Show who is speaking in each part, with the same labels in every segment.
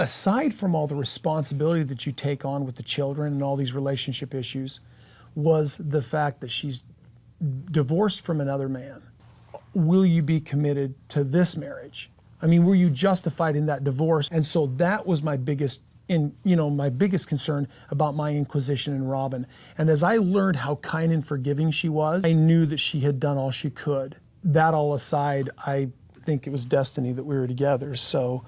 Speaker 1: aside from all the responsibility that you take on with the children and all these relationship issues, was the fact that she's divorced from another man. Will you be committed to this marriage? I mean, were you justified in that divorce? And so that was my biggest concern about my inquisition in Robyn. And as I learned how kind and forgiving she was, I knew that she had done all she could. That all aside, I think it was destiny that we were together. So.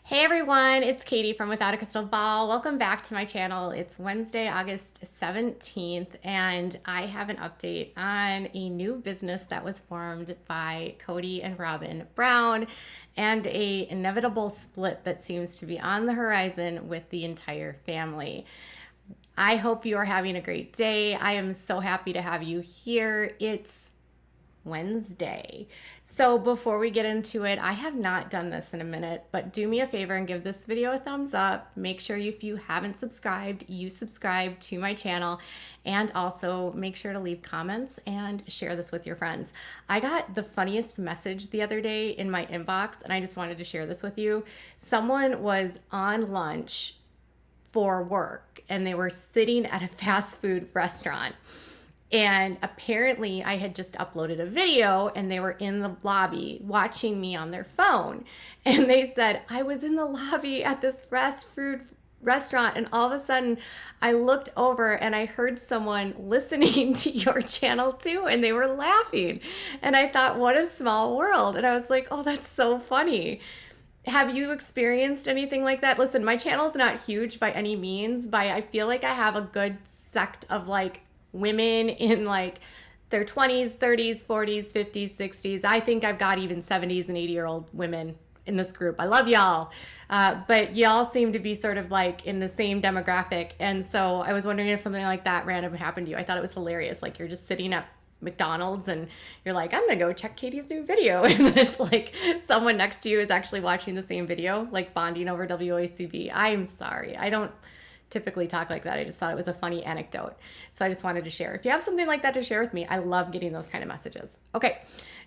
Speaker 2: Hey everyone, it's Katie from Without a Crystal Ball. Welcome back to my channel. It's Wednesday, August 17th, and I have an update on a new business that was formed by Kody and Robyn Brown and an inevitable split that seems to be on the horizon with the entire family. I hope you are having a great day. I am so happy to have you here. It's Wednesday. So before we get into it, I have not done this in a minute, but do me a favor and give this video a thumbs up. Make sure if you haven't subscribed, you subscribe to my channel, and also make sure to leave comments and share this with your friends. I got the funniest message the other day in my inbox, and I just wanted to share this with you. Someone was on lunch for work and they were sitting at a fast food restaurant. And apparently I had just uploaded a video and they were in the lobby watching me on their phone. And they said, I was in the lobby at this fast food restaurant and all of a sudden I looked over and I heard someone listening to your channel too, and they were laughing. And I thought, what a small world. And I was like, oh, that's so funny. Have you experienced anything like that? Listen, my channel is not huge by any means, but I feel like I have a good sect of like women in like their 20s, 30s, 40s, 50s, 60s. I think I've got even 70s and 80-year-old women in this group. I love y'all. But y'all seem to be sort of like in the same demographic. And so I was wondering if something like that random happened to you. I thought it was hilarious. Like you're just sitting at McDonald's and you're like, I'm gonna go check Katie's new video. And then it's like someone next to you is actually watching the same video, like bonding over WACB. I'm sorry. I don't typically talk like that. I just thought it was a funny anecdote. So I just wanted to share. If you have something like that to share with me, I love getting those kind of messages. Okay,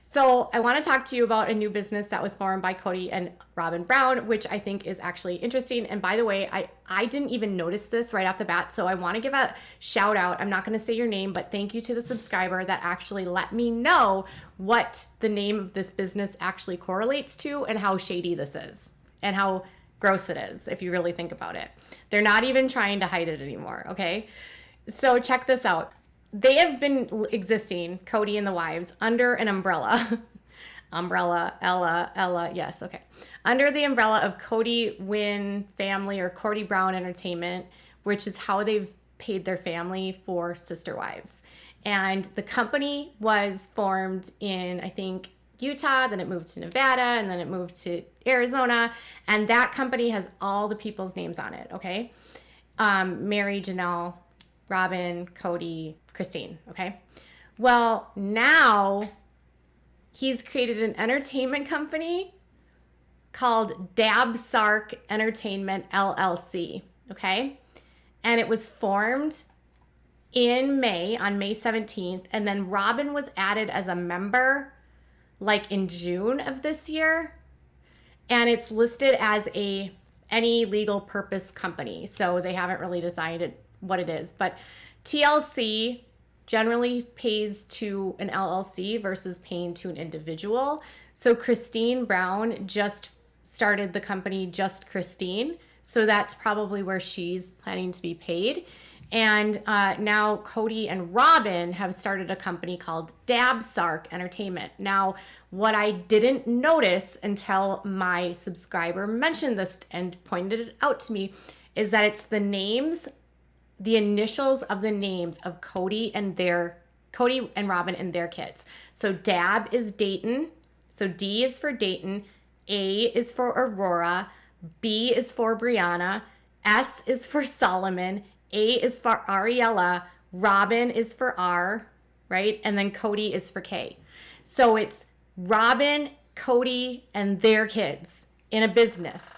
Speaker 2: so I want to talk to you about a new business that was formed by Kody and Robyn Brown, which I think is actually interesting. And by the way, I didn't even notice this right off the bat. So I want to give a shout out. I'm not going to say your name, but thank you to the subscriber that actually let me know what the name of this business actually correlates to and how shady this is and how gross it is, if you really think about it. They're not even trying to hide it anymore, okay? So check this out. They have been existing, Kody and the wives, under an umbrella. Ella, yes, okay. Under the umbrella of Kody Wynn Family or Kody Brown Entertainment, which is how they've paid their family for Sister Wives. And the company was formed in, I think, Utah, then it moved to Nevada, and then it moved to Arizona, and that company has all the people's names on it, okay? Meri, Janelle, Robyn, Kody, Christine, okay? Well, now he's created an entertainment company called DABSARK Entertainment LLC, okay? And it was formed in May, on May 17th, and then Robyn was added as a member like in June of this year, and it's listed as any legal purpose company. So they haven't really decided what it is, but TLC generally pays to an LLC versus paying to an individual. So Christine Brown just started the company Just Christine. So that's probably where she's planning to be paid. And now Kody and Robyn have started a company called DABSARK Entertainment. Now, what I didn't notice until my subscriber mentioned this and pointed it out to me is that it's the names, the initials of the names of Kody and Robyn and their kids. So Dab is Dayton. So D is for Dayton. A is for Aurora. B is for Brianna. S is for Solomon. A is for Ariella, Robyn is for R, right? And then Kody is for K. So it's Robyn, Kody, and their kids in a business.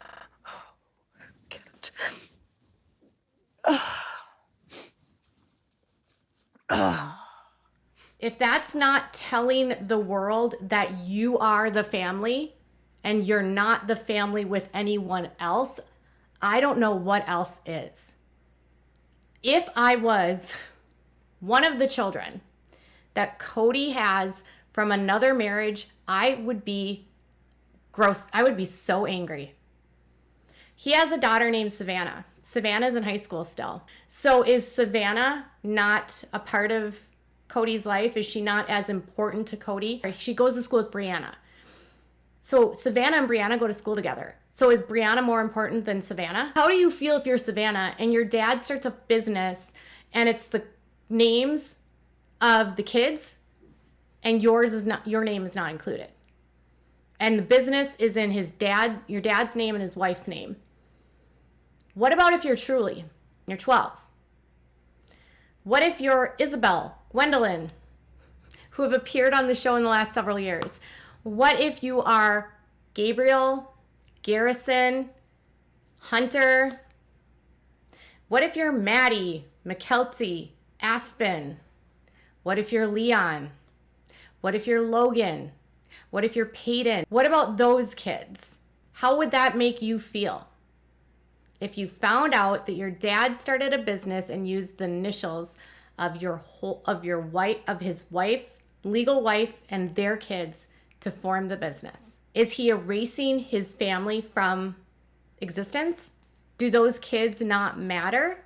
Speaker 2: If that's not telling the world that you are the family and you're not the family with anyone else, I don't know what else is. If I was one of the children that Kody has from another marriage, I would be gross. I would be so angry. He has a daughter named Savannah. Savannah's in high school still. So is Savannah not a part of Kody's life? Is she not as important to Kody? She goes to school with Brianna. So Savannah and Brianna go to school together. So is Brianna more important than Savannah? How do you feel if you're Savannah and your dad starts a business and it's the names of the kids and your name is not included? And the business is in your dad's name and his wife's name. What about if you're Truly? You're 12. What if you're Isabel, Gwendolyn, who have appeared on the show in the last several years? What if you are Gabriel, Garrison, Hunter? What if you're Maddie, McKelty, Aspen? What if you're Leon? What if you're Logan? What if you're Peyton? What about those kids? How would that make you feel? If you found out that your dad started a business and used the initials of his wife, legal wife, and their kids to form the business. Is he erasing his family from existence? Do those kids not matter?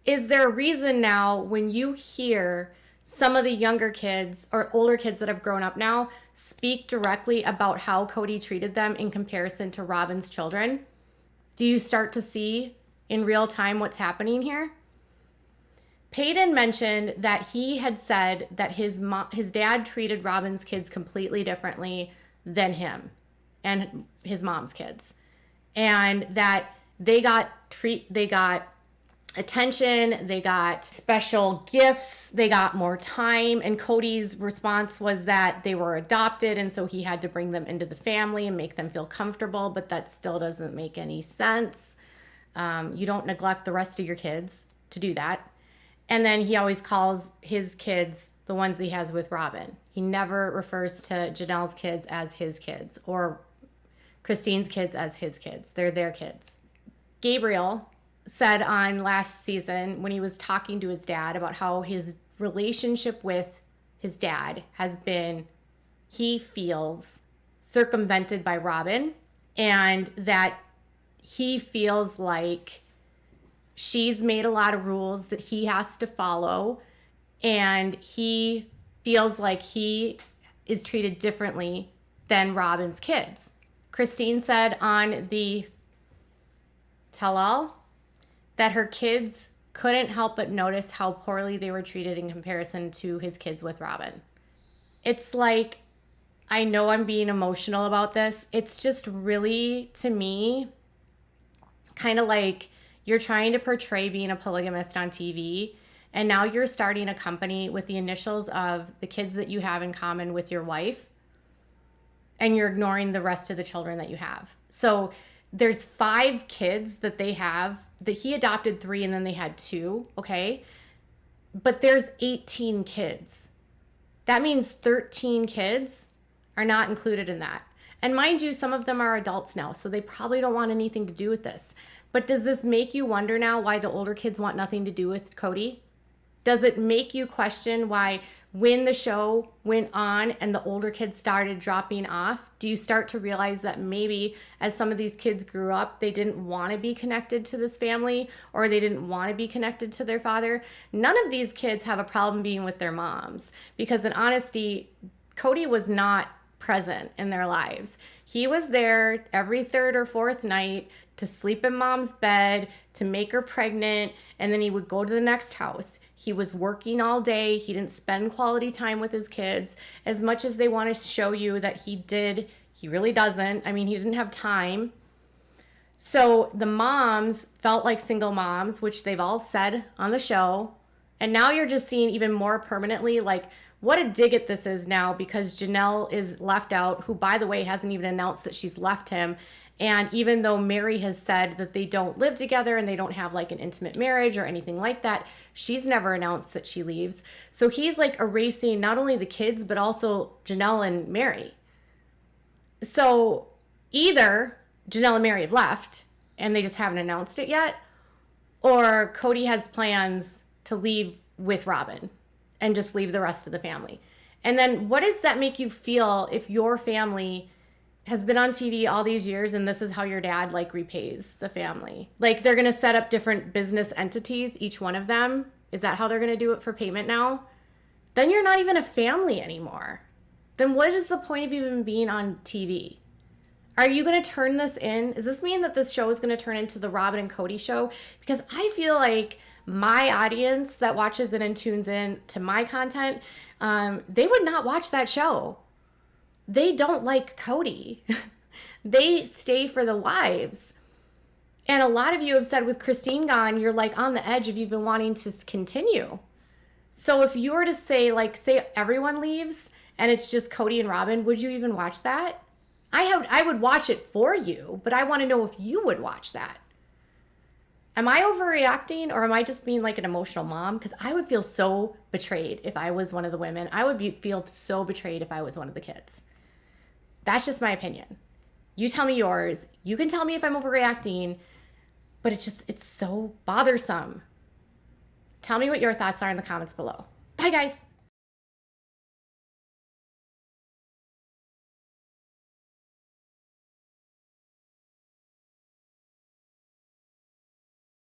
Speaker 2: Is there a reason now when you hear some of the younger kids or older kids that have grown up now speak directly about how Kody treated them in comparison to Robyn's children? Do you start to see in real time what's happening here? Peyton mentioned that he had said that his dad treated Robyn's kids completely differently than him and his mom's kids. And that they got attention, they got special gifts, they got more time, and Kody's response was that they were adopted and so he had to bring them into the family and make them feel comfortable, but that still doesn't make any sense. You don't neglect the rest of your kids to do that. And then he always calls his kids the ones he has with Robyn. He never refers to Janelle's kids as his kids or Christine's kids as his kids. They're their kids. Gabriel said on last season when he was talking to his dad about how his relationship with his dad has been, he feels, circumvented by Robyn, and that he feels like she's made a lot of rules that he has to follow, and he feels like he is treated differently than Robyn's kids. Christine said on the tell-all that her kids couldn't help but notice how poorly they were treated in comparison to his kids with Robyn. It's like, I know I'm being emotional about this. It's just really, to me, kind of like you're trying to portray being a polygamist on TV, and now you're starting a company with the initials of the kids that you have in common with your wife, and you're ignoring the rest of the children that you have. So there's 5 kids that they have, that he adopted 3 and then they had 2, okay? But there's 18 kids. That means 13 kids are not included in that. And mind you, some of them are adults now, so they probably don't want anything to do with this. But does this make you wonder now why the older kids want nothing to do with Kody? Does it make you question why when the show went on and the older kids started dropping off, do you start to realize that maybe as some of these kids grew up, they didn't want to be connected to this family, or they didn't want to be connected to their father? None of these kids have a problem being with their moms, because in honesty, Kody was not present in their lives. He was there every 3rd or 4th night to sleep in mom's bed, to make her pregnant, and then he would go to the next house. He was working all day. He didn't spend quality time with his kids as much as they want to show you that he did. He really doesn't. I mean, he didn't have time So the moms felt like single moms, which they've all said on the show. And now you're just seeing even more permanently, like, what a dig at this is now, because Janelle is left out, who, by the way, hasn't even announced that she's left him. And even though Meri has said that they don't live together and they don't have like an intimate marriage or anything like that, she's never announced that she leaves. So he's like erasing not only the kids, but also Janelle and Meri. So either Janelle and Meri have left and they just haven't announced it yet, or Kody has plans to leave with Robyn and just leave the rest of the family. And then what does that make you feel if your family has been on TV all these years and this is how your dad like repays the family? Like, they're going to set up different business entities, each one of them. Is that how they're going to do it for payment now? Then you're not even a family anymore. Then what is the point of even being on TV? Are you going to turn this in? Does this mean that this show is going to turn into the Robyn and Kody show? Because I feel like my audience that watches it and tunes in to my content, they would not watch that show. They don't like Kody. They stay for the wives. And a lot of you have said with Christine gone, you're like on the edge of even wanting to continue. So if you were to say, like, say everyone leaves and it's just Kody and Robyn, would you even watch that? I would watch it for you, but I want to know if you would watch that. Am I overreacting, or am I just being like an emotional mom? Because I would feel so betrayed if I was one of the women. I would feel so betrayed if I was one of the kids. That's just my opinion. You tell me yours. You can tell me if I'm overreacting, but it's so bothersome. Tell me what your thoughts are in the comments below. Bye, guys.